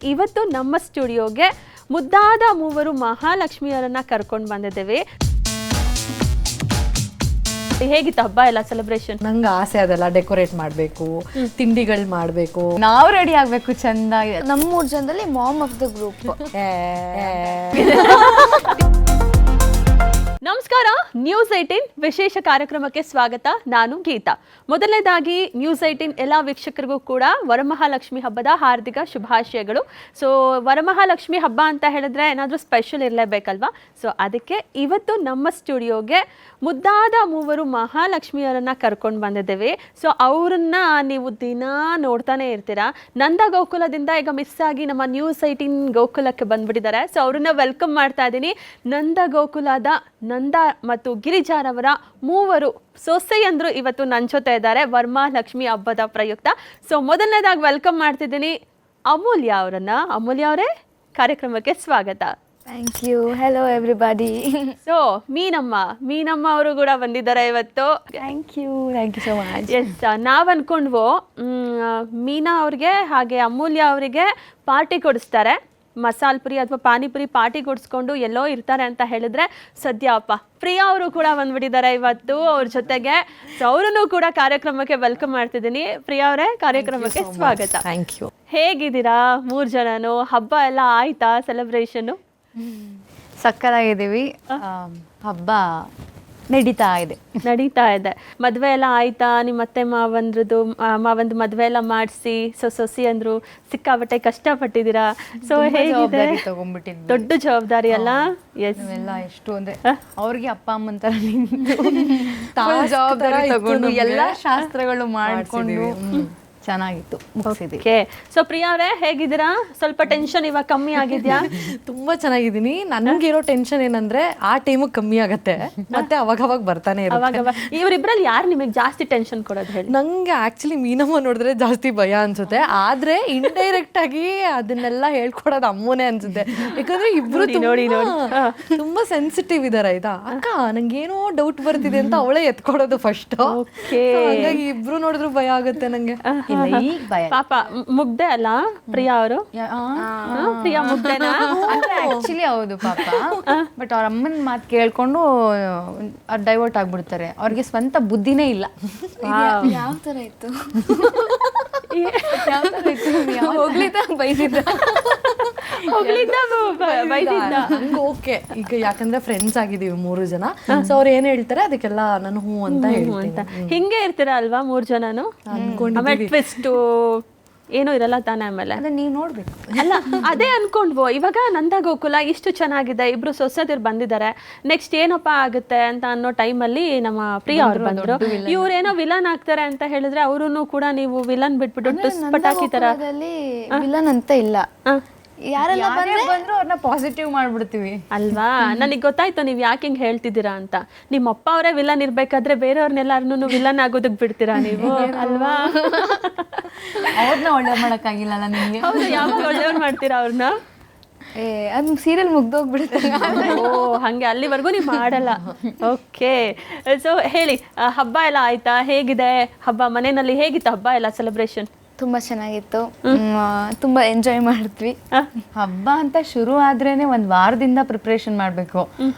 ಇವತ್ತು ನಮ್ಮ ಸ್ಟುಡಿಯೋಗೆ ಮುದ್ದಾದ ಮೂವರು ಮಹಾಲಕ್ಷ್ಮಿಯರನ್ನ ಕರ್ಕೊಂಡು ಬಂದಿದ್ದೇವೆ. ಹೇಗಿತ್ತು ಹಬ್ಬ ಎಲ್ಲ ಸೆಲೆಬ್ರೇಷನ್? ನಂಗೆ ಆಸೆ ಅದೆಲ್ಲ ಡೆಕೋರೇಟ್ ಮಾಡಬೇಕು, ತಿಂಡಿಗಳು ಮಾಡಬೇಕು, ನಾವು ರೆಡಿ ಆಗಬೇಕು ಚಂದ. ನಮ್ಮ 3 ಜನದಲ್ಲಿ ಮಾಮ್ ಆಫ್ ದ ಗ್ರೂಪ್. ನಮಸ್ಕಾರ, ನ್ಯೂಸ್ 18 ವಿಶೇಷ ಕಾರ್ಯಕ್ರಮಕ್ಕೆ ಸ್ವಾಗತ. ನಾನು ಗೀತಾ. ಮೊದಲನೇದಾಗಿ ನ್ಯೂಸ್ 18 ಎಲ್ಲ ವೀಕ್ಷಕರಿಗೂ ಕೂಡ ವರಮಹಾಲಕ್ಷ್ಮಿ ಹಬ್ಬದ ಹಾರ್ದಿಕ ಶುಭಾಶಯಗಳು. ಸೊ ವರಮಹಾಲಕ್ಷ್ಮಿ ಹಬ್ಬ ಅಂತ ಹೇಳಿದ್ರೆ ಏನಾದರೂ ಸ್ಪೆಷಲ್ ಇರಲೇಬೇಕಲ್ವಾ? ಸೊ ಅದಕ್ಕೆ ಇವತ್ತು ನಮ್ಮ ಸ್ಟುಡಿಯೋಗೆ ಮುದ್ದಾದ ಮೂವರು ಮಹಾಲಕ್ಷ್ಮಿಯರನ್ನ ಕರ್ಕೊಂಡು ಬಂದಿದ್ದೇವೆ. ಸೊ ಅವ್ರನ್ನ ನೀವು ದಿನ ನೋಡ್ತಾನೆ ಇರ್ತೀರಾ. ನಂದ ಗೋಕುಲದಿಂದ ಈಗ ಮಿಸ್ ಆಗಿ ನಮ್ಮ ನ್ಯೂಸ್ 18 ಗೋಕುಲಕ್ಕೆ ಬಂದ್ಬಿಟ್ಟಿದ್ದಾರೆ. ಸೊ ಅವ್ರನ್ನ ವೆಲ್ಕಮ್ ಮಾಡ್ತಾ ಇದ್ದೀನಿ. ನಂದ ಗೋಕುಲದ ನಂದ ಮತ್ತು ಗಿರಿಜಾರವರ ಮೂವರು ಸೊಸೆಯಂದ್ರು ಇವತ್ತು ನನ್ನ ಜೊತೆ ಇದ್ದಾರೆ ವರಮಹಾಲಕ್ಷ್ಮಿ ಹಬ್ಬದ ಪ್ರಯುಕ್ತ. ಸೊ ಮೊದಲನೇದಾಗಿ ವೆಲ್ಕಮ್ ಮಾಡ್ತಿದ್ದೀನಿ ಅಮೂಲ್ಯ ಅವರನ್ನ. ಅಮೂಲ್ಯ ಅವರೇ, ಕಾರ್ಯಕ್ರಮಕ್ಕೆ ಸ್ವಾಗತ. Thank you. Hello everybody. So Meenamma ಅವರು ಕೂಡ ಬಂದಿದ್ದಾರೆ ಇವತ್ತು. Thank you so much. Yes, ನಾವು ಅನ್ಕೊಂಡ್ವು ಮೀನಾ ಅವ್ರಿಗೆ ಹಾಗೆ ಅಮೂಲ್ಯ ಅವರಿಗೆ ಪಾರ್ಟಿ ಕೊಡಿಸ್ತಾರೆ, ಮಸಾಲ್ ಪುರಿ ಅಥವಾ ಪಾನಿಪುರಿ ಪಾರ್ಟಿ ಕೊಡಿಸ್ಕೊಂಡು ಎಲ್ಲೋ ಇರ್ತಾರೆ ಅಂತ ಹೇಳಿದ್ರೆ ಸದ್ಯಪ್ಪ ಪ್ರಿಯಾ ಅವರು ಕೂಡ ಬಂದ್ಬಿಟ್ಟಿದ್ದಾರೆ ಇವತ್ತು ಅವ್ರ ಜೊತೆಗೆ. ಸೊ ಅವರನ್ನು ಕೂಡ ಕಾರ್ಯಕ್ರಮಕ್ಕೆ ವೆಲ್ಕಮ್ ಮಾಡ್ತಿದ್ದೀನಿ. ಪ್ರಿಯಾ ಅವರೇ, ಕಾರ್ಯಕ್ರಮಕ್ಕೆ ಸ್ವಾಗತ. Thank you. ಹೇಗಿದ್ದೀರಾ 3 ಜನನು? ಹಬ್ಬ ಎಲ್ಲ ಆಯ್ತಾ ಸೆಲೆಬ್ರೇಷನ್? ಸಕ್ಕತ್ತಾಗಿದ್ದೀವಿ. ಹಬ್ಬ ನಡೀತಾ ಇದೆ. ಮದುವೆ ಎಲ್ಲ ಆಯ್ತಾ? ನಿಮ್ಮ ಅತ್ತೆ ಮಾವಂದು ಮದುವೆ ಎಲ್ಲ ಮಾಡಿಸಿ ಸೊಸಿ ಅಂದ್ರು ಸಿಕ್ಕಾಬಟ್ಟೆ ಕಷ್ಟಪಟ್ಟಿದ್ದೀರಾ. ಸೊ ಹೇಗಿದೆ? ತಗೊಂಡ್ಬಿಟ್ಟಿದ್ವಿ, ದೊಡ್ಡ ಜವಾಬ್ದಾರಿ ಅಲ್ಲ? ಎಸ್, ಎಲ್ಲ ಎಷ್ಟು ಅಂದ್ರೆ ಅವ್ರಿಗೆ ಅಪ್ಪ ಅಮ್ಮನ ತರ ಜವಾಬ್ದಾರಿ ತಗೊಂಡು ಎಲ್ಲ ಶಾಸ್ತ್ರಗಳು ಮಾಡ್ಕೊಂಡು ಚೆನ್ನಾಗಿತ್ತು, ಮುಗಿಸಿದ್ವಿ. ಸೊ ಪ್ರಿಯಾ ಅವರೇ, ಹೇಗಿದ್ದೀರಾ? ಸ್ವಲ್ಪ ಟೆನ್ಷನ್ ಇವಾಗ ಕಮ್ಮಿ ಆಗಿದ್ಯಾ? ತುಂಬಾ ಚೆನ್ನಾಗಿದ್ದೀನಿ. ನನ್ಗಿರೋ ಟೆನ್ಷನ್ ಏನಂದ್ರೆ ಆ ಟೈಮಿಗೆ ಕಮ್ಮಿ ಆಗತ್ತೆ, ಮತ್ತೆ ಅವಾಗ ಬರ್ತಾನೆ ಇರುತ್ತೆ. ಇವರಿಬ್ರಲ್ಲಿ ಯಾರು ನಿಮಗೆ ಜಾಸ್ತಿ ಟೆನ್ಷನ್ ಕೊಡೋದು ಹೇಳಿ? ನಂಗೆ ಆಕ್ಚುಲಿ ಮೀನಮ್ಮ ನೋಡಿದ್ರೆ ಜಾಸ್ತಿ ಭಯ ಅನ್ಸುತ್ತೆ, ಆದ್ರೆ ಇಂಡೈರೆಕ್ಟ್ ಆಗಿ ಅದನ್ನೆಲ್ಲ ಹೇಳ್ಕೊಡೋದು ಅಮ್ಮನೇ ಅನ್ಸುತ್ತೆ. ಯಾಕಂದ್ರೆ ಇಬ್ರು ತುಂಬಾ ಸೆನ್ಸಿಟಿವ್ ಇದಾರೆ. ಆಯ್ತಾ ಅಕ್ಕ, ನಂಗೇನೋ ಡೌಟ್ ಬರ್ತಿದೆ ಅಂತ ಅವಳೇ ಎತ್ಕೊಡೋದು ಫಸ್ಟ್. ಹಾಗಾಗಿ ಇಬ್ರು ನೋಡಿದ್ರು ಭಯ ಆಗುತ್ತೆ ನಂಗೆ. ಪಾಪ ಮುಗ್ದೆ ಅಲ್ಲ ಪ್ರಿಯಾ ಅವರು? ಪ್ರಿಯಾ ಮುಗ್ದೆನಾ? ಆಕ್ಚುಲಿ ಹೌದು ಪಾಪ. ಬಟ್ ಅವ್ರ ಅಮ್ಮನ ಮಾತು ಕೇಳ್ಕೊಂಡು ಡೈವರ್ಟ್ ಆಗ್ಬಿಡ್ತಾರೆ. ಅವ್ರಿಗೆ ಸ್ವಂತ ಬುದ್ಧಿನೇ ಇಲ್ಲ. ಯಾವ ತರ ಇತ್ತು? ಹೋಗ್ಲಿದ್ದ ಬೈದಿದ್ದ ಓಕೆ. ಈಗ ಯಾಕಂದ್ರೆ ಫ್ರೆಂಡ್ಸ್ ಆಗಿದೀವಿ 3 ಜನ. ಸೊ ಅವ್ರು ಏನ್ ಹೇಳ್ತಾರೆ ಅದಕ್ಕೆಲ್ಲ ನಾನು ಹೂ ಅಂತ ಹೇಳ್ತೀನಿ. ಹಿಂಗೆ ಇರ್ತೀರಾ ಅಲ್ವಾ 3 ಜನನು? ಆಮೇಲೆ ಟ್ವಿಸ್ಟ್ ಏನೂ ಇರಲ್ಲ ತಾನೇ. ಆಮೇಲೆ ನೀವ್ ನೋಡ್ಬೇಕು ಅಲ್ಲ, ಅದೇ ಅನ್ಕೊಂಡ್ವು. ಇವಾಗ ನಂದ ಗೋಕುಲ ಇಷ್ಟು ಚೆನ್ನಾಗಿದೆ, ಇಬ್ರು ಸೊಸೆದಿರು ಬಂದಿದ್ದಾರೆ, ನೆಕ್ಸ್ಟ್ ಏನಪ್ಪಾ ಆಗುತ್ತೆ ಅಂತ ಅನ್ನೋ ಟೈಮಲ್ಲಿ ನಮ್ಮ ಪ್ರಿಯಾ ಅವ್ರು ಬಂದ್ರು. ಇವ್ರೇನೋ ವಿಲನ್ ಆಗ್ತಾರೆ ಅಂತ ಹೇಳಿದ್ರೆ ಅವ್ರು ಕೂಡ ನೀವು ವಿಲನ್ ಬಿಟ್ಬಿಟ್ಟು ಟುಸ್ ಪಟಾಕಿ ತರ ವಿಲನ್ ಅಂತ ಇಲ್ಲ. ಯಾರೆಲ್ಲ ಬಂದ್ರು ಅವ್ರನ್ನ ಪಾಸಿಟಿವ್ ಮಾಡ್ಬಿಡ್ತೀವಿ ಅಲ್ವಾ? ನನಗೆ ಗೊತ್ತಾಯ್ತು ನೀವು ಯಾಕೆ ಹಿಂಗೆ ಹೇಳ್ತಿದ್ದೀರಾ ಅಂತ. ನಿಮ್ಮ ಅಪ್ಪ ಅವರೇ ವಿಲನ್ ಇರ್ಬೇಕಾದ್ರೆ ಬೇರೆಯವ್ರನ್ನೆಲ್ಲಾರು ವಿಲನ್ ಆಗೋದಕ್ಕೆ ಬಿಡ್ತೀರಾ ನೀವು ಅಲ್ವಾ? ಅವ್ರನ್ನ ಒಳ್ಳೆ ಮಾಡಕ್ಕಾಗಿಲ್ಲಲ್ಲ ನಿಮ್ಗೆ. ಹೌದು, ಯಾವಾಗ ಒಳ್ಳೆಯವ್ರು ಮಾಡ್ತೀರಾ ಅವ್ರನ್ನ? ಅದು ಸೀರಿಯಲ್ ಮುಗ್ದೋಗ್ಬಿಡುತ್ತೆ. ಓ ಹಂಗೆ, ಅಲ್ಲಿವರೆಗೂ ನೀವು ಮಾಡಲ್ಲ. ಓಕೆ. ಸೊ ಹೇಳಿ, ಹಬ್ಬ ಎಲ್ಲ ಆಯ್ತಾ? ಹೇಗಿದೆ ಹಬ್ಬ? ಮನೆಯಲ್ಲಿ ಹೇಗಿತ್ತು ಹಬ್ಬ ಎಲ್ಲ ಸೆಲೆಬ್ರೇಷನ್? ತುಂಬಾ ಚೆನ್ನಾಗಿತ್ತು. ತುಂಬಾ ಎಂಜಾಯ್ ಮಾಡಿದ್ವಿ. ಹಬ್ಬ ಅಂತ ಶುರು ಆದ್ರೇನೆ 1 ವಾರದಿಂದ ಪ್ರಿಪ್ರೇಷನ್ ಮಾಡ್ಬೇಕು.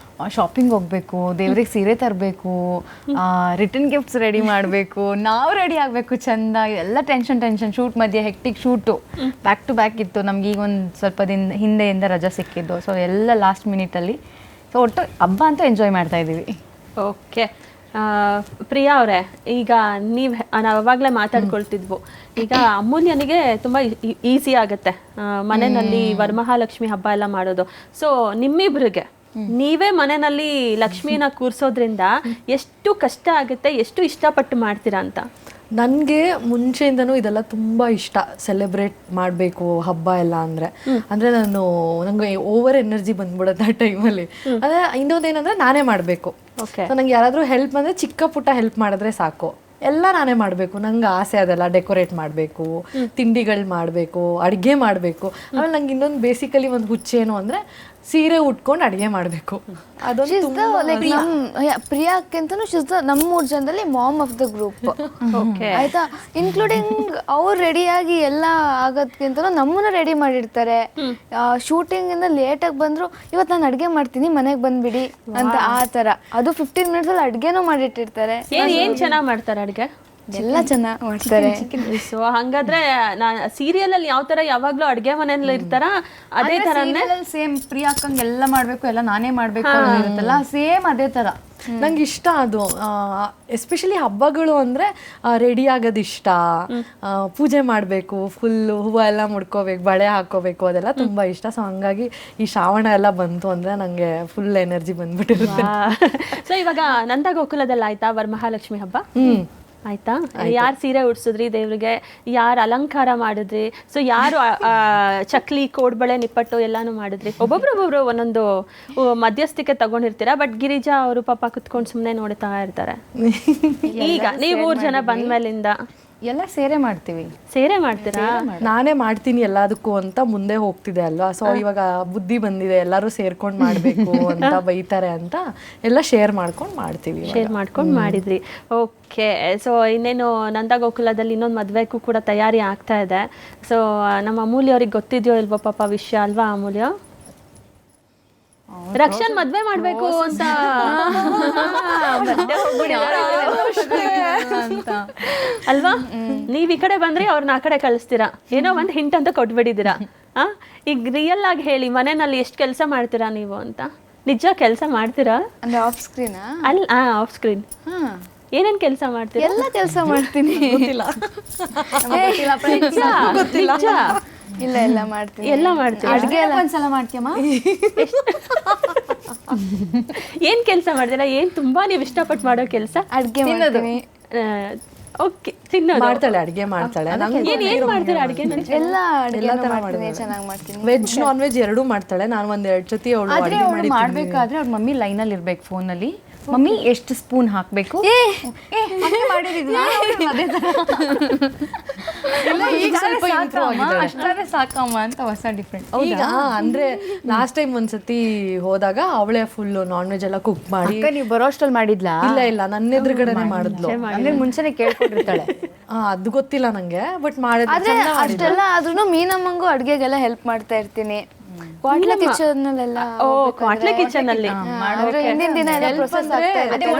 ಶಾಪಿಂಗ್ ಹೋಗ್ಬೇಕು, ದೇವ್ರಿಗೆ ಸೀರೆ ತರಬೇಕು, ರಿಟರ್ನ್ ಗಿಫ್ಟ್ಸ್ ರೆಡಿ ಮಾಡಬೇಕು, ನಾವು ರೆಡಿ ಆಗಬೇಕು ಚಂದ. ಎಲ್ಲ ಟೆನ್ಷನ್. ಶೂಟ್ ಮಧ್ಯೆ hectic shoot back to back ಇತ್ತು. ನಮ್ಗೆ ಈಗ ಒಂದು ಸ್ವಲ್ಪ ದಿನ ಹಿಂದೆಯಿಂದ ರಜಾ ಸಿಕ್ಕಿದ್ದು. ಸೊ ಎಲ್ಲ ಲಾಸ್ಟ್ ಮಿನಿಟಲ್ಲಿ. ಸೊ ಒಟ್ಟು ಹಬ್ಬ ಅಂತ ಎಂಜಾಯ್ ಮಾಡ್ತಾ ಇದ್ದೀವಿ. ಓಕೆ. ಪ್ರಿಯಾ ಅವರೇ, ಈಗ ನಾವು ಅವಾಗಲೇ ಮಾತಾಡ್ಕೊಳ್ತಿದ್ವು, ಈಗ ಅಮೂಲ್ಯನಿಗೆ ತುಂಬ ಈಸಿ ಆಗುತ್ತೆ ಮನೆಯಲ್ಲಿ ವರಮಹಾಲಕ್ಷ್ಮಿ ಹಬ್ಬ ಎಲ್ಲ ಮಾಡೋದು. ಸೊ ನಿಮ್ಮಿಬ್ರಿಗೆ ನೀವೇ ಮನೆಯಲ್ಲಿ ಲಕ್ಷ್ಮಿನ ಕೂರಿಸೋದ್ರಿಂದ ಎಷ್ಟು ಕಷ್ಟ ಆಗುತ್ತೆ, ಎಷ್ಟು ಇಷ್ಟಪಟ್ಟು ಮಾಡ್ತೀರಾ ಅಂತ? ನನಗೆ ಮುಂಚೆಯಿಂದನೂ ಇದೆಲ್ಲ ತುಂಬ ಇಷ್ಟ, ಸೆಲೆಬ್ರೇಟ್ ಮಾಡಬೇಕು ಹಬ್ಬ ಎಲ್ಲ ಅಂದರೆ ನಂಗೆ ಓವರ್ ಎನರ್ಜಿ ಬಂದ್ಬಿಡುತ್ತೆ ಆ ಟೈಮಲ್ಲಿ. ಅಂದರೆ ಇನ್ನೊಂದೇನಂದರೆ ನಾನೇ ಮಾಡಬೇಕು. ಸೊ ನಂಗೆ ಯಾರಾದರೂ ಹೆಲ್ಪ್ ಬಂದರೆ ಚಿಕ್ಕ ಪುಟ್ಟ ಹೆಲ್ಪ್ ಮಾಡಿದ್ರೆ ಸಾಕು, ಎಲ್ಲ ನಾನೇ ಮಾಡಬೇಕು. ನಂಗೆ ಆಸೆ ಅದೆಲ್ಲ ಡೆಕೋರೇಟ್ ಮಾಡಬೇಕು, ತಿಂಡಿಗಳು ಮಾಡಬೇಕು, ಅಡುಗೆ ಮಾಡಬೇಕು. ಆಮೇಲೆ ನಂಗೆ ಇನ್ನೊಂದು ಬೇಸಿಕಲಿ ಒಂದು ಹುಚ್ಚೇನು ಅಂದರೆ ಸೀರೆ ಉಟ್ಕೊಂಡು ಅಡುಗೆ ಮಾಡಬೇಕು. ಅದೊಂದು ಲೈಕ್ ಪ್ರಿಯಾಕ್ಕಿಂತನೂ ನಮ್ಮ 3 ಜನದಲ್ಲಿ ಮಾಮ್ ಆಫ್ ದ ಗ್ರೂಪ್. ಆಯ್ತಾ, ಇನ್ಕ್ಲೂಡಿಂಗ್ ಅವ್ರು ರೆಡಿಯಾಗಿ ಎಲ್ಲ ಆಗೋದ್ಕಿಂತನೂ ನಮ್ಮನ್ನ ರೆಡಿ ಮಾಡಿರ್ತಾರೆ. ಶೂಟಿಂಗ್ ಇಂದ ಲೇಟಾಗಿ ಬಂದ್ರು, ಇವತ್ತು ನಾನು ಅಡುಗೆ ಮಾಡ್ತೀನಿ ಮನೆಗೆ ಬಂದ್ಬಿಡಿ ಅಂತ ಆ ಥರ. ಅದು 15 ಮಿನಿಟ್ಸಲ್ಲಿ ಅಡುಗೆನೂ ಮಾಡಿಟ್ಟಿರ್ತಾರೆ. ಏನ್ ಚೆನ್ನಾಗಿ ಮಾಡ್ತಾರೆ ಅಡುಗೆ? ಎಲ್ಲ ಚೆನ್ನಾಗಿ ಮಾಡ್ತಾರೆ. ಸೊ ಹಂಗಾದ್ರೆ ಸೀರಿಯಲ್ ಅಲ್ಲಿ ಯಾವ ತರ ಯಾವಾಗ್ಲೂ ಅಡ್ಗೆ ಮನೆಯಲ್ಲಿ ಇರ್ತಾರ ಅದೇ ತರನೇ ಸೇಮ್ ಪ್ರಿಯಾಕ್ಕಂಗೆ ಎಲ್ಲ ಮಾಡ್ಬೇಕು, ಎಲ್ಲ ನಾನೇ ಮಾಡ್ಬೇಕು ಇರುತ್ತಲ್ಲ, ಸೇಮ್ ಅದೇ ತರ. ನಂಗೆ ಇಷ್ಟ ಅದು. ಎಸ್ಪೆಷಲಿ ಹಬ್ಬಗಳು ಅಂದರೆ ರೆಡಿ ಆಗೋದು ಇಷ್ಟ. ಪೂಜೆ ಮಾಡಬೇಕು, ಫುಲ್ಲು ಹೂವು ಎಲ್ಲ ಮುಡ್ಕೋಬೇಕು, ಬಳೆ ಹಾಕೋಬೇಕು, ಅದೆಲ್ಲ ತುಂಬ ಇಷ್ಟ. ಸೊ ಹಂಗಾಗಿ ಈ ಶ್ರಾವಣ ಎಲ್ಲ ಬಂತು ಅಂದರೆ ನನಗೆ ಫುಲ್ ಎನರ್ಜಿ ಬಂದ್ಬಿಟ್ಟಿರುತ್ತೆ. ಸೊ ಇವಾಗ ನಂದ ಗೋಕುಲದಲ್ಲಿ ಆಯ್ತಾ ವರಮಹಾಲಕ್ಷ್ಮಿ ಹಬ್ಬ? ಆಯ್ತಾ? ಯಾರು ಸೀರೆ ಉಡ್ಸಿದ್ರಿ ದೇವ್ರಿಗೆ, ಯಾರು ಅಲಂಕಾರ ಮಾಡಿದ್ರಿ, ಸೊ ಯಾರು ಚಕ್ಲಿ ಕೋಡ್ಬಳೆ ನಿಪ್ಪಟ್ಟು ಎಲ್ಲಾನು ಮಾಡಿದ್ರಿ? ಒಬ್ಬೊಬ್ರು ಒಂದೊಂದು ಮಧ್ಯಸ್ಥಿಕೆ ತಗೊಂಡಿರ್ತೀರಾ, ಬಟ್ ಗಿರಿಜಾ ಅವರು ಪಾಪ ಕುತ್ಕೊಂಡು ಸುಮ್ಮನೆ ನೋಡ್ತಾ ಇರ್ತಾರೆ. ಈಗ ನೀವು 3 ಜನ ಬಂದ್ಮೇಲಿಂದ ಎಲ್ಲ ಸೇರೆ ಮಾಡ್ತೀವಿ. ಸೇರೆ ಮಾಡ್ತೀರಾ? ನಾನೇ ಮಾಡ್ತೀನಿ ಎಲ್ಲದಕ್ಕೂ ಅಂತ ಮುಂದೆ ಹೋಗ್ತಿದೆ ಅಲ್ವಾ. ಸೊ ಇವಾಗ ಬುದ್ಧಿ ಬಂದಿದೆ, ಎಲ್ಲರೂ ಸೇರ್ಕೊಂಡು ಮಾಡಬೇಕು ಅಂತ ಬೈತಾರೆ ಅಂತ ಎಲ್ಲ ಶೇರ್ ಮಾಡ್ಕೊಂಡು ಮಾಡ್ತೀವಿ. ಶೇರ್ ಮಾಡ್ಕೊಂಡು ಮಾಡಿದ್ರಿ. ಓಕೆ. ಸೊ ಇನ್ನೇನು ನಂದ ಗೋಕುಲದಲ್ಲಿ ಇನ್ನೊಂದು ಮದುವೆಗೂ ಕೂಡ ತಯಾರಿ ಆಗ್ತಾ ಇದೆ. ಸೊ ನಮ್ಮ ಅಮೂಲ್ಯ ಅವ್ರಿಗೆ ಗೊತ್ತಿದೆಯೋ ಇಲ್ವೋ ಪಾಪ ವಿಷಯ ಅಲ್ವಾ ಅಮೂಲ್ಯ? ರಕ್ಷನ್ ಮದ್ವೆ ಮಾಡ್ಬೇಕು ಅಂತ ಅಲ್ವಾ? ನೀವ್ ಈ ಕಡೆ ಬಂದ್ರೆ ಅವ್ರನ್ನ ಆ ಕಡೆ ಕಳಿಸ್ತೀರಾ, ಏನೋ ಒಂದು ಹಿಂಟ್ ಅಂತ ಕೊಟ್ಬಿಟ್ಟಿದ್ದೀರಾ. ಈಗ ರಿಯಲ್ ಆಗಿ ಹೇಳಿ, ಮನೆಯಲ್ಲಿ ಎಷ್ಟು ಕೆಲಸ ಮಾಡ್ತೀರಾ ನೀವು ಅಂತ? ನಿಜ ಕೆಲಸ ಮಾಡ್ತೀರಾ? ಅಂದ್ರೆ ಆಫ್ ಸ್ಕ್ರೀನ್ ಅಲ್ಲ, ಆಫ್ ಸ್ಕ್ರೀನ್ ಏನೇನ್ ಕೆಲಸ ಮಾಡ್ತೀರಾ? ಎಲ್ಲ ಕೆಲಸ ಮಾಡ್ತೀನಿ. ಇಲ್ಲ ಎಲ್ಲ ಮಾಡ್ತೀನಿ. ಎಲ್ಲ ಮಾಡ್ತೀರಾ? ಅಡ್ಗೆ ಒಂದ್ಸಲ ಮಾಡ್ತೀಯಮ್ಮ? ಏನ್ ಕೆಲಸ ಮಾಡ್ತೀರಾ? ಏನ್ ತುಂಬಾ ನೀವು ಇಷ್ಟಪಟ್ಟು ಮಾಡೋ ಕೆಲಸ? ಅಡ್ಗೆ ಮಾಡ್ತೀನಿ. ಓಕೆ, ತಿನ್ನೋದು ಮಾಡ್ತಾಳೆ, ಅಡುಗೆ ಮಾಡ್ತಾಳೆ. ಏನ್ ಮಾಡ್ತೀರಾ ಅಡ್ಗೆ? ಎಲ್ಲ ಅಡುಗೆ ಮಾಡ್ತೀನಿ, ಚೆನ್ನಾಗಿ ಮಾಡ್ತೀನಿ. ವೆಜ್ ನಾನ್ ವೆಜ್ ಎರಡೂ ಮಾಡ್ತಾಳೆ. ನಾನು 1-2 ಜೊತೆ ಅವಳು ಅಡುಗೆ ಮಾಡ್ಬೇಕಾದ್ರೆ ಅವ್ರ ಮಮ್ಮಿ ಲೈನಲ್ಲಿ ಇರ್ಬೇಕು ಫೋನಲ್ಲಿ, ಮಮ್ಮಿ ಎಷ್ಟು ಸ್ಪೂನ್ ಹಾಕ್ಬೇಕು ಅಷ್ಟಾದ್ರೆ ಸಾಕಮ್ಮ ಅಂತ ಹೊಸ ಡಿಫ್ರೆಂಟ್. ಈಗ ಅಂದ್ರೆ ಲಾಸ್ಟ್ ಟೈಮ್ ಒಂದ್ಸತಿ ಹೋದಾಗ ಅವಳೇ ಫುಲ್ ನಾನ್ ವೆಜ್ ಎಲ್ಲ ಕುಕ್ ಮಾಡಿ. ನೀವು ಬರೋ ಅಷ್ಟ್ರಲ್ಲಿ ಮಾಡಿದ್ಲಾ? ಇಲ್ಲ ನನ್ನ ಎದುರುಗಡೆನೆ ಮಾಡಿದ್ಲು. ಅಂದ್ರೆ ಮುಂಚೆನೆ ಕೇಳ್ಕೊಂಡಿರ್ತಾಳೆ. ಅದು ಗೊತ್ತಿಲ್ಲ ನಂಗೆ, ಬಟ್ ಮಾಡಿದ್ರೆ ಅಷ್ಟೆಲ್ಲ ಆದ್ರೂ ಮೀನಮ್ಮಂಗೂ ಅಡ್ಗೆಗೆಲ್ಲ ಹೆಲ್ಪ್ ಮಾಡ್ತಾ ಇರ್ತೀನಿ. ಕ್ವಾಟ್ಲೆ ಕಿಚನ್ ಅಲ್ಲೆಲ್ಲ. ಓ, ಕ್ವಾಟ್ಲೆ ಕಿಚನ್ ಅಲ್ಲಿ ಹಿಂದಿನ ದಿನ ಎಲ್ಲ ಪ್ರೊಸೆಸ್ ಆಗ್ತಾ ಇರುತ್ತೆ.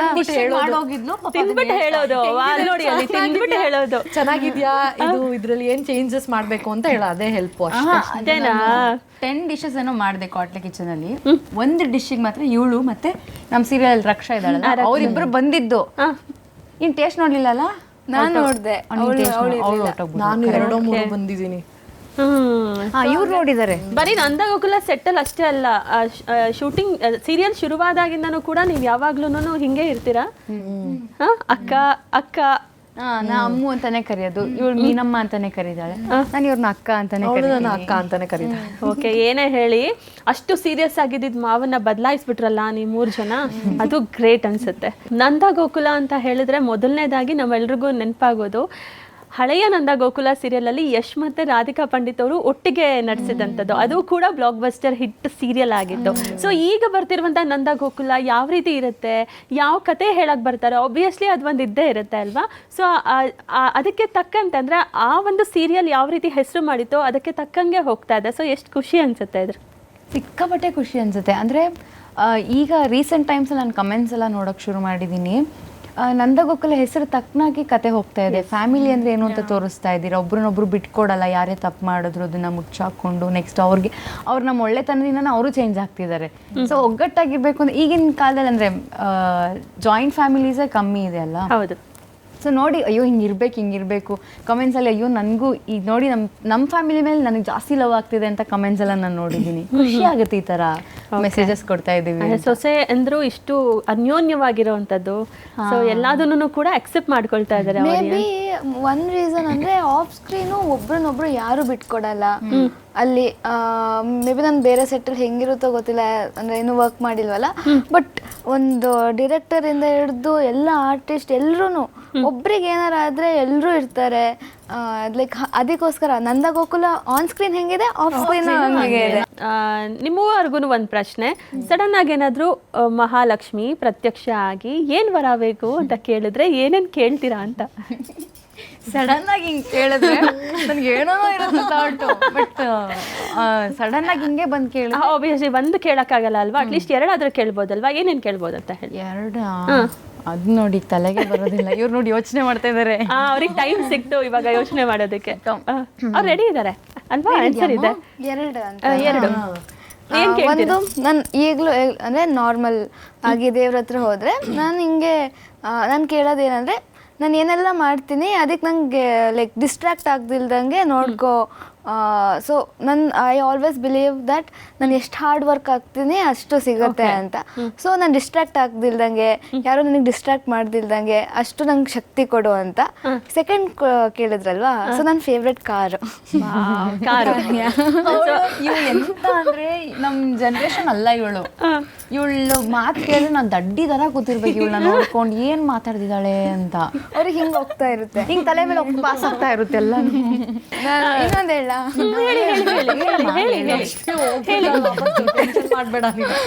ತಿಂದ್ಬಿಟ್ಟು ಹೇಳೋದು, ನೋಡಿ ಅಲ್ಲಿ ತಿಂದ್ಬಿಟ್ಟು ಹೇಳೋದು ಚೆನ್ನಾಗಿದ್ಯಾ, ಇದು ಇದ್ರಲ್ಲಿ ಏನ್ ಚೇಂಜಸ್ ಮಾಡ್ಬೇಕು ಅಂತ ಹೇಳ, ಅದೇ ಹೆಲ್ಪ್ ಅಷ್ಟೇನಾ? 10 ಡಿಶಸ್ ಏನೋ ಮಾಡಿದೆ ಕ್ವಾಟ್ಲೆ ಕಿಚನ್ ಅಲ್ಲಿ. ಒಂದು ಡಿಶ್ಗೆ ಮಾತ್ರ ಇವಳು ಮತ್ತೆ ನಮ್ ಸೀರಿಯಲ್ ರಕ್ಷಾ ಇದ್ದಾಳಲ್ಲ, ಅವ್ರಿಬ್ರು ಬಂದಿದ್ದು. ಇನ್ ಟೇಸ್ಟ್ ನೋಡ್ಲಿಲ್ಲ ಅಲ್ಲ? ನಾನು ನೋಡ್ದೆ, ನಾನು 2-3 ಬಂದಿದ್ದೀನಿ. ಇವ್ರು ನೋಡಿದ್ದಾರೆ. ಬರೀ ನಂದ ಗೋಕುಲ ಸೆಟ್ ಅಲ್ಲಿ ಅಷ್ಟೇ ಅಲ್ಲ, ಶೂಟಿಂಗ್ ಸೀರಿಯಲ್ ಶುರುವಾದಾಗಿಂದನೂ ಕೂಡ ನೀವ್ ಯಾವಾಗ್ಲೂನು ಹಿಂಗೆ ಇರ್ತೀರಾ? ಅಕ್ಕ ಅಕ್ಕ ನಾ ಅಮ್ಮು ಅಂತಾನೆ ಕರೆಯೋದು, ಇವಳು ಮೀನಮ್ಮ ಅಂತಾನೆ ಕರೀತಾಳೆ, ನಾನು ಇವ್ರನ್ನ ಅಕ್ಕ ಅಂತಾನೆ ನನ್ನ ಅಕ್ಕ ಅಂತಾನೆ ಕರೀತಾಳೆ. ಓಕೆ, ಏನೇ ಹೇಳಿ ಅಷ್ಟು ಸೀರಿಯಸ್ ಆಗಿದ್ದ ಮಾವನ್ನ ಬದಲಾಯಿಸ್ಬಿಟ್ರಲ್ಲ ನೀವು 3 ಜನ, ಅದು ಗ್ರೇಟ್ ಅನ್ಸುತ್ತೆ. ನಂದ ಗೋಕುಲ ಅಂತ ಹೇಳಿದ್ರೆ ಮೊದಲನೇದಾಗಿ ನಮ್ಮೆಲ್ರಿಗೂ ನೆನಪಾಗೋದು ಹಳೆಯ ನಂದ ಗೋಕುಲ ಸೀರಿಯಲ್ ಅಲ್ಲಿ ಯಶ್ ಮತ್ತೆ ರಾಧಿಕಾ ಪಂಡಿತ್ ಅವರು ಒಟ್ಟಿಗೆ ನಡೆಸಿದಂಥದ್ದು, ಅದು ಕೂಡ ಬ್ಲಾಕ್ ಬಸ್ಟರ್ ಹಿಟ್ ಸೀರಿಯಲ್ ಆಗಿತ್ತು. ಸೊ ಈಗ ಬರ್ತಿರುವಂತ ನಂದ ಗೋಕುಲ ಯಾವ ರೀತಿ ಇರುತ್ತೆ, ಯಾವ ಕತೆ ಹೇಳಕ್ ಬರ್ತಾರೆ, ಆಬ್ವಿಯಸ್ಲಿ ಅದೊಂದು ಇದ್ದೇ ಇರುತ್ತೆ ಅಲ್ವಾ? ಸೊ ಅದಕ್ಕೆ ತಕ್ಕಂತೆ ಅಂದ್ರೆ ಆ ಒಂದು ಸೀರಿಯಲ್ ಯಾವ ರೀತಿ ಹೆಸರು ಮಾಡಿತ್ತೋ ಅದಕ್ಕೆ ತಕ್ಕಂಗೆ ಹೋಗ್ತಾ ಇದೆ. ಸೊ ಎಷ್ಟು ಖುಷಿ ಅನ್ಸುತ್ತೆ ಇದ್ರ? ಸಿಕ್ಕಾಪಟ್ಟೆ ಖುಷಿ ಅನ್ಸುತ್ತೆ. ಅಂದ್ರೆ ಈಗ ರೀಸೆಂಟ್ ಟೈಮ್ಸ್ ನಾನು ಕಮೆಂಟ್ಸ್ ಎಲ್ಲ ನೋಡಕ್ ಶುರು ಮಾಡಿದೀನಿ. ನಂದ ಗೋಕುಲ ಹೆಸರು ತಕ್ಕನಾಗಿ ಕತೆ ಹೋಗ್ತಾ ಇದೆ. ಫ್ಯಾಮಿಲಿ ಅಂದ್ರೆ ಏನು ಅಂತ ತೋರಿಸ್ತಾ ಇದ್ದೀರಾ, ಒಬ್ರನ್ನೊಬ್ರು ಬಿಟ್ಕೊಡಲ್ಲ, ಯಾರೇ ತಪ್ಪು ಮಾಡಿದ್ರು ಅದನ್ನ ಮುಚ್ಚಾಕೊಂಡು ನೆಕ್ಸ್ಟ್ ಅವ್ರು ನಮ್ಮ ಒಳ್ಳೆತನದಿಂದ ಅವರು ಚೇಂಜ್ ಆಗ್ತಿದ್ದಾರೆ. ಸೊ ಒಗ್ಗಟ್ಟಾಗಿರ್ಬೇಕು ಅಂದ್ರೆ ಈಗಿನ ಕಾಲದಲ್ಲಿ ಅಂದ್ರೆ ಜಾಯಿಂಟ್ ಫ್ಯಾಮಿಲೀಸೇ ಕಮ್ಮಿ ಇದೆ ಅಲ್ಲ. ಹೌದು. ಸೊ ನೋಡಿ, ಅಯ್ಯೋ ಹಿಂಗಿರ್ಬೇಕು ಕಮೆಂಟ್ಸಲ್ಲಿ, ಅಯ್ಯೋ ನನಗೂ ಈಗ ನೋಡಿ ನಮ್ಮ ಫ್ಯಾಮಿಲಿ ಮೇಲೆ ನನಗೆ ಜಾಸ್ತಿ ಲವ್ ಆಗ್ತಿದೆ ಅಂತ ಕಮೆಂಟ್ಸ್ ಎಲ್ಲ ನಾನು ನೋಡಿದ್ದೀನಿ. ಖುಷಿ ಆಗುತ್ತೆ ಈ ಥರ ಮೆಸೇಜಸ್ ಕೊಡ್ತಾ ಇದ್ದೀವಿ. ಸೊಸೆ ಅಂದ್ರು ಇಷ್ಟು ಅನ್ಯೋನ್ಯವಾಗಿರುವಂತದ್ದು, ಸೊ ಎಲ್ಲದನ್ನು ಕೂಡ ಅಕ್ಸೆಪ್ಟ್ ಮಾಡ್ಕೊಳ್ತಾ ಇದ್ದಾರೆ. ಮೇ ಬಿ ಒನ್ ರೀಸನ್ ಅಂದ್ರೆ ಆಫ್ ಸ್ಕ್ರೀನು ಒಬ್ರನ್ನೊಬ್ರು ಯಾರು ಬಿಟ್ಕೊಡಲ್ಲ ಅಲ್ಲಿ. ಮೇ ಬಿ ನಾನು ಬೇರೆ ಸೆಟ್ಟಲ್ಲಿ ಹೆಂಗಿರುತ್ತೋ ಗೊತ್ತಿಲ್ಲ, ಅಂದ್ರೆ ಇನ್ನೂ ವರ್ಕ್ ಮಾಡಿಲ್ವಲ್ಲ, ಬಟ್ ಒಂದು ಡೈರೆಕ್ಟರ್ ಇಂದ ಹಿಡಿದು ಎಲ್ಲ ಆರ್ಟಿಸ್ಟ್ ಎಲ್ರೂ ಒಬ್ರಿಗೆ ಏನಾರ ಆದ್ರೆ ಎಲ್ಲರೂ ಇರ್ತಾರೆ. ಲೈಕ್ ಅದಕ್ಕೋಸ್ಕರ ನಂದ ಗೋಕುಲ ಆನ್ ಸ್ಕ್ರೀನ್ ಹೆಂಗಿದೆ ಆಫ್ ಸ್ಕ್ರೀನ್ ಹಂಗೆ ಇದೆ. ನಿಮ್ಮವರೆಗೂ ಒಂದು ಪ್ರಶ್ನೆ, ಸಡನ್ ಆಗಿ ಏನಾದರೂ ಮಹಾಲಕ್ಷ್ಮಿ ಪ್ರತ್ಯಕ್ಷ ಆಗಿ ಏನು ವರ ಬೇಕು ಅಂತ ಕೇಳಿದ್ರೆ ಏನೇನು ಕೇಳ್ತೀರಾ ಅಂತ? ಸಡನ್ ಆಗಿ ಹಿಂಗೆ ಕೇಳಿದ್ರೆ ನನಗೆ ಏನೋ ಇರುತ್ತೆ ಥಾಟು, ಬಟ್ ಸಡನ್ ಆಗಿ ಹಿಂಗೆ ಬಂದು ಕೇಳಿ ಆಬ್ವಿಯಸ್ಲಿ ಒಂದು ಕೇಳೋಕ್ಕಾಗಲ್ಲ ಅಲ್ವಾ, ಅಟ್ಲೀಸ್ಟ್ ಎರಡಾದ್ರೂ ಕೇಳ್ಬೋದಲ್ವಾ, ಏನೇನು ಕೇಳ್ಬೋದು ಅಂತ ಹೇಳಿ? ಎರಡು ಅದ್ ನೋಡಿ ತಲೆಗೆ ಬರೋದಿಲ್ಲ. ಇವ್ರು ನೋಡಿ ಯೋಚನೆ ಮಾಡ್ತಾ ಇದಾರೆ. ಅವ್ರಿಗೆ ಟೈಮ್ ಸಿಕ್ತು ಇವಾಗ ಯೋಚನೆ ಮಾಡೋದಕ್ಕೆ. ಅವ್ರು ರೆಡಿ ಇದ್ದಾರೆ ಅಲ್ವಾ? ಆನ್ಸರ್ ಇದೆ ಎರಡು ಅಂತ. ಎರಡು. ಏನ್ ಕೇಳ್ತೀರಾ? ಒಂದು ನಾನು ಈಗಲೂ ಅಂದರೆ ನಾರ್ಮಲ್ ಆಗಿ ದೇವ್ರ ಹತ್ರ ಹೋದರೆ ನಾನು ಹಿಂಗೆ ನಾನು ಕೇಳೋದೇನಂದರೆ ನಾನು ಏನೆಲ್ಲ ಮಾಡ್ತೀನಿ ಅದಕ್ಕೆ ನಂಗೆ ಲೈಕ್ ಡಿಸ್ಟ್ರಾಕ್ಟ್ ಆಗ್ದಿಲ್ದಂಗೆ ನೋಡ್ಕೋ. So I always believe that ನಾನು ಎಷ್ಟು ಹಾರ್ಡ್ ವರ್ಕ್ ಆಗ್ತೀನಿ ಅಷ್ಟು ಸಿಗುತ್ತೆ ಅಂತ. ಸೊ ನಾನು ಡಿಸ್ಟ್ರಾಕ್ಟ್ ಆಗ್ದಿಲ್ದಂಗೆ, ಯಾರು ನನಗೆ ಡಿಸ್ಟ್ರಾಕ್ಟ್ ಮಾಡ್ದಿಲ್ದಂಗೆ ಅಷ್ಟು ನಂಗೆ ಶಕ್ತಿ ಕೊಡು ಅಂತ. ಸೆಕೆಂಡ್ ಕೇಳಿದ್ರಲ್ವಾ, ಸೊ ನನ್ನ ಫೇವ್ರೆಟ್ ಕಾರು. ಕಾರು. ಇವ್ಳು ಎಂತ ಅಂದ್ರೆ ನಮ್ ಜನರೇಷನ್ ಅಲ್ಲ ಇವಳು. ಇವಳು ಮಾತು ಕೇಳಿದ್ರೆ ನಾನು ದಡ್ಡಿ ತರ ಕೂತಿರ್ಬೇಕು ಇವಳನ್ನ ನೋಡ್ಕೊಂಡು ಏನ್ ಮಾತಾಡ್ತಿದ್ದಾಳೆ ಅಂತ. ಅವ್ರಿಗೆ ಹಿಂಗೆ ಹೋಗ್ತಾ ಇರುತ್ತೆ, ಹಿಂಗ್ ತಲೆ ಮೇಲೆ ಪಾಸ್ ಆಗ್ತಾ ಇರುತ್ತೆ ಎಲ್ಲ. ಇನ್ನೊಂದು ಹೇಳ ಮಾಡ್ಬೇಡ.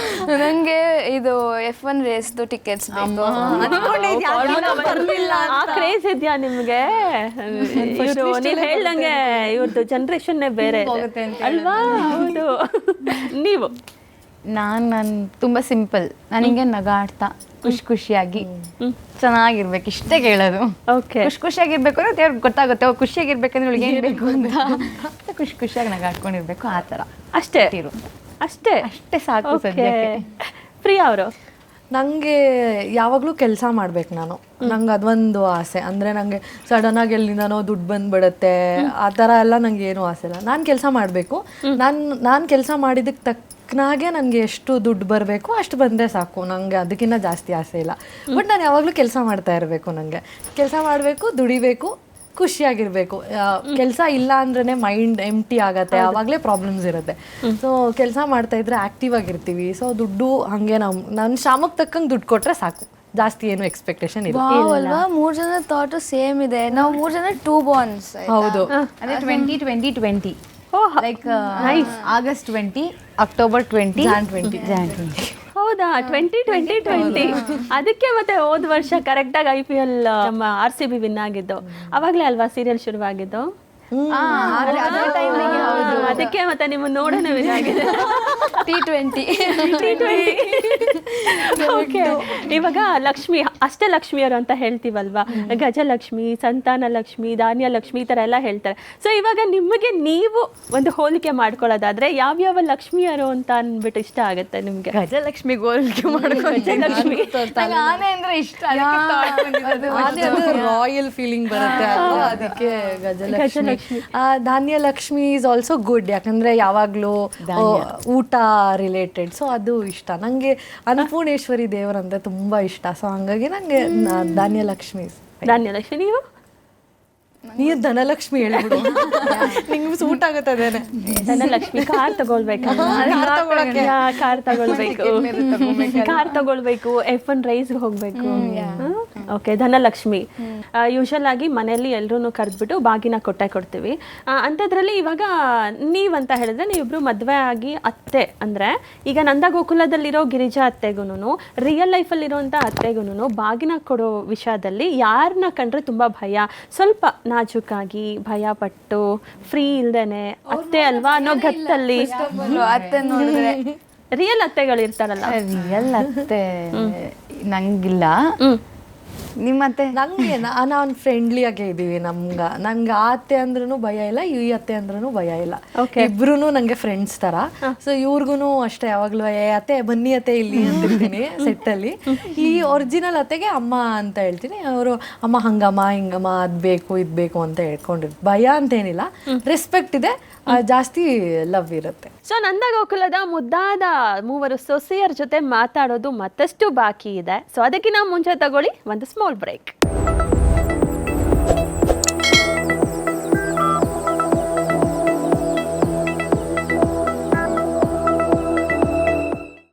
ನಂಗೆ ಇದು F1 ರೇಸ್ದು ಟಿಕೆಟ್ಸ್ ಬೇಕು. ಆ ಕ್ರೇಜ್ ಇದೆಯಾ ನಿಮ್ಗೆ? ಇವರು ನೀವು ಹೇಳ್ದಂಗೆ ಇವ್ರದ್ದು ಜನರೇಷನ್ನೇ ಬೇರೆ ಅಲ್ವಾ? ಹೌದು. ನೀವು? ನಾನು ತುಂಬಾ ಸಿಂಪಲ್. ನಾನು ಹಿಂಗೆ ನಗಾಡ್ತಾ ಖುಷಿಯಾಗಿ ಚೆನ್ನಾಗಿರ್ಬೇಕು ಇಷ್ಟೇ ಕೇಳೋದು. ಓಕೆ. ಖುಷಿಯಾಗಿರ್ಬೇಕು ಅಂದ್ರೆ ದೇವ್ರಿಗೆ ಗೊತ್ತಾಗುತ್ತೆ ಖುಷಿಯಾಗಿರ್ಬೇಕಂದ್ರೆ ಇವಳಿಗೆ ಏನ್ ಬೇಕು ಅಂತ. ಖುಷಿಯಾಗಿ ನಗಾಡ್ಕೊಂಡಿರ್ಬೇಕು ಆ ಥರ ಅಷ್ಟೇ ಅಷ್ಟೇ ಅಷ್ಟೇ ಸಾಕು ಸದ್ಯಕ್ಕೆ. ಪ್ರಿಯಾ ಅವರು? ನನಗೆ ಯಾವಾಗಲೂ ಕೆಲಸ ಮಾಡ್ಬೇಕು ನಾನು. ನಂಗೆ ಅದೊಂದು ಆಸೆ. ಅಂದರೆ ನನಗೆ ಸಡನ್ನಾಗಿ ಎಲ್ಲಿಂದನೋ ದುಡ್ಡು ಬಂದುಬಿಡುತ್ತೆ ಆ ಥರ ಎಲ್ಲ ನನಗೆ ಏನೂ ಆಸೆ ಇಲ್ಲ. ನಾನು ಕೆಲಸ ಮಾಡಬೇಕು. ನಾನು ಕೆಲಸ ಮಾಡಿದ್ದಕ್ಕೆ ತಕ್ಕನಾಗೆ ನನಗೆ ಎಷ್ಟು ದುಡ್ಡು ಬರಬೇಕು ಅಷ್ಟು ಬಂದರೆ ಸಾಕು. ನನಗೆ ಅದಕ್ಕಿಂತ ಜಾಸ್ತಿ ಆಸೆ ಇಲ್ಲ. ಬಟ್ ನಾನು ಯಾವಾಗಲೂ ಕೆಲಸ ಮಾಡ್ತಾ ಇರಬೇಕು. ನನಗೆ ಕೆಲಸ ಮಾಡಬೇಕು, ದುಡಿಬೇಕು, ಖುಷಿಯಾಗಿರ್ಬೇಕು. ಕೆಲಸ ಇಲ್ಲ ಅಂದ್ರೇ ಮೈಂಡ್ ಎಂಟಿ ಆಗತ್ತೆ, ಆವಾಗಲೇ ಪ್ರಾಬ್ಲಮ್ಸ್ ಇರುತ್ತೆ. ಸೊ ಕೆಲಸ ಮಾಡ್ತಾ ಇದ್ರೆ ಆಕ್ಟಿವ್ ಆಗಿರ್ತೀವಿ. ಸೊ ದುಡ್ಡು ಹಾಗೆ ನನ್ನ ಶ್ರಮಕ್ಕೆ ತಕ್ಕಂಗೆ ದುಡ್ಡು ಕೊಟ್ಟರೆ ಸಾಕು, ಜಾಸ್ತಿ ಏನು ಎಕ್ಸ್ಪೆಕ್ಟೇಷನ್ ಇಲ್ಲ ಅಲ್ವಾ? 3 ಜನ ಥಾಟು ಸೇಮ್ ಇದೆ. ನಾವು 3 ಜನ 2 ಬಾಂಡ್ಸ್. ಹೌದು. ಅಂದ್ರೆ 2020 ಲೈಕ್ ಆಗಸ್ಟ್ 20, ಅಕ್ಟೋಬರ್ 20, ಜಾನ್ 20. ಹೌದಾ? 2020 ಅದಕ್ಕೆ ಮತ್ತೆ ಹೋದ ವರ್ಷ ಕರೆಕ್ಟಾಗಿ IPL ನಮ್ಮ RCB ವಿನ್ ಆಗಿದ್ದು ಅವಾಗಲೇ ಅಲ್ವಾ ಸೀರಿಯಲ್ ಶುರುವಾಗಿದ್ದು? ಅದಕ್ಕೆ ಮತ್ತೆ ನಿಮ್ಮ ನೋಡೋಣ ವಿನ್ ಆಗಿದೆ. T20. ಓಕೆ. ಇವಾಗ ಲಕ್ಷ್ಮಿ ಅಷ್ಟೇ ಲಕ್ಷ್ಮಿಯರು ಅಂತ ಹೇಳ್ತೀವಲ್ವಾ, ಗಜಲಕ್ಷ್ಮಿ, ಸಂತಾನ ಲಕ್ಷ್ಮಿ, ಧಾನ್ಯ ಲಕ್ಷ್ಮಿ ಈ ಥರ ಎಲ್ಲ ಹೇಳ್ತಾರೆ. ಸೊ ಇವಾಗ ನಿಮಗೆ ನೀವು ಒಂದು ಹೋಲಿಕೆ ಮಾಡ್ಕೊಳ್ಳೋದಾದ್ರೆ ಯಾವ್ಯಾವ ಲಕ್ಷ್ಮಿಯರು ಅಂತ ಅಂದ್ಬಿಟ್ಟು ಇಷ್ಟ ಆಗುತ್ತೆ ನಿಮ್ಗೆ? ಗಜಲಕ್ಷ್ಮಿ ಹೋಲಿಕೆ ಮಾಡ್ಕೊಂಡು ಗಜಲಕ್ಷ್ಮಿ ಆನೆ ಅಂದ್ರೆ ಇಷ್ಟ. ರಾಯಲ್ ಫೀಲಿಂಗ್ ಬರುತ್ತೆ ಅಲ್ವಾ? ಅದಕ್ಕೆ ಗಜಲಕ್ಷ್ಮಿ. ಧಾನ್ಯ ಲಕ್ಷ್ಮಿ ಈಸ್ ಆಲ್ಸೋ ಗುಡ್, ಯಾಕಂದ್ರೆ ಯಾವಾಗ್ಲೂ ಊಟ ರಿಲೇಟೆಡ್. ಸೊ ಅದು ಇಷ್ಟ ನಂಗೆ. ಅನ್ನಪೂರ್ಣೇಶ್ವರಿ ದೇವರಂದ್ರೆ ತುಂಬಾ ಇಷ್ಟ. ಸೊ ಹಂಗಾಗಿ ನಂಗೆ ಧಾನ್ಯಲಕ್ಷ್ಮಿ. ಧಾನ್ಯಲಕ್ಷ್ಮಿ. ನೀವು ಧನಲಕ್ಷ್ಮಿ ಹೇಳ್ಬಿಡು, ನಿಮ್ಗೆ ಸೂಟ್ ಆಗುತ್ತೆ ಅದೇನೆ. ಧನಲಕ್ಷ್ಮಿ ಕಾರ್ ತಗೊಳ್ಬೇಕು, ಕಾರ್ ತಗೊಳ್ಬೇಕು, F1 ರೈಸ್ಗೆ ಹೋಗ್ಬೇಕು. ಓಕೆ. ಧನಲಕ್ಷ್ಮಿ ಯೂಶಲ್ ಆಗಿ ಮನೆಯಲ್ಲಿ ಎಲ್ಲರೂ ಕರೆದ್ಬಿಟ್ಟು ಬಾಗಿನ ಕೊಡ್ತೀವಿ. ಅಂಥದ್ರಲ್ಲಿ ಇವಾಗ ನೀವಂತ ಹೇಳಿದ್ರೆ ನೀವಿಬ್ರು ಮದುವೆ ಆಗಿ ಅತ್ತೆ ಅಂದರೆ ಈಗ ನಂದ ಗೋಕುಲದಲ್ಲಿರೋ ಗಿರಿಜಾ ಅತ್ತೆಗೂ ರಿಯಲ್ ಲೈಫಲ್ಲಿರೋಂಥ ಅತ್ತೆಗೂ ಬಾಗಿನ ಕೊಡೋ ವಿಷಯದಲ್ಲಿ ಯಾರನ್ನ ಕಂಡ್ರೆ ತುಂಬ ಭಯ, ಸ್ವಲ್ಪ ನಾಜೂಕಾಗಿ ಭಯ ಪಟ್ಟು ಫ್ರೀ ಇಲ್ದೇನೆ ಅತ್ತೆ ಅಲ್ವಾ ಅನ್ನೋ ಗತ್ತಲ್ಲಿ ಅತ್ತೆ ನೋಡಿದ್ರೆ ರಿಯಲ್ ಅತ್ತೆಗಳು ಇರ್ತಾರಲ್ಲ? ರಿಯಲ್ ಅತ್ತೆ ನಂಗಿಲ್ಲ. ನಿಮ್ಮತ್ತೆ? ನಂಗೆ ನಾನು ಫ್ರೆಂಡ್ಲಿ ಆಗೇ ಇದ್ದೀವಿ. ನನ್ಗೆ ಆ ಅತ್ತೆ ಅಂದ್ರೂ ಭಯ ಇಲ್ಲ, ಈ ಅತ್ತೆ ಅಂದ್ರೂ ಭಯ ಇಲ್ಲ. ಇಬ್ರು ನಂಗೆ ಫ್ರೆಂಡ್ಸ್ ತರ. ಸೊ ಇವ್ರಿಗೂ ಅಷ್ಟೇ ಯಾವಾಗ್ಲೂ ಅತ್ತೆ ಬನ್ನಿ ಅತ್ತೆ ಇಲ್ಲಿ ಅಂತಿರ್ತೀನಿ ಸೆಟ್ಟಲ್ಲಿ. ಈ ಒರಿಜಿನಲ್ ಅತ್ತೆಗೆ ಅಮ್ಮ ಅಂತ ಹೇಳ್ತೀನಿ. ಅವರು ಅಮ್ಮ ಹಂಗಮ್ಮ ಹಿಂಗಮ್ಮ ಅದ್ ಬೇಕು ಇದ್ ಬೇಕು ಅಂತ ಹೇಳ್ಕೊಂಡಿರ್ತಾರೆ. ಭಯ ಅಂತೇನಿಲ್ಲ, ರೆಸ್ಪೆಕ್ಟ್ ಇದೆ, ಜಾಸ್ತಿ ಲವ್ ಇರುತ್ತೆ. ಸೊ ನಂದ ಗೋಕುಲದ ಮುದ್ದಾದ ಮೂವರು ಸೊಸೆಯರ ಜೊತೆ ಮಾತಾಡೋದು ಮತ್ತಷ್ಟು ಬಾಕಿ ಇದೆ. ಸೊ ಅದಕ್ಕಿಂತ ಮುಂಚೆ ತಗೊಳ್ಳಿ ಒಂದು ಸ್ಮಾಲ್ ಬ್ರೇಕ್.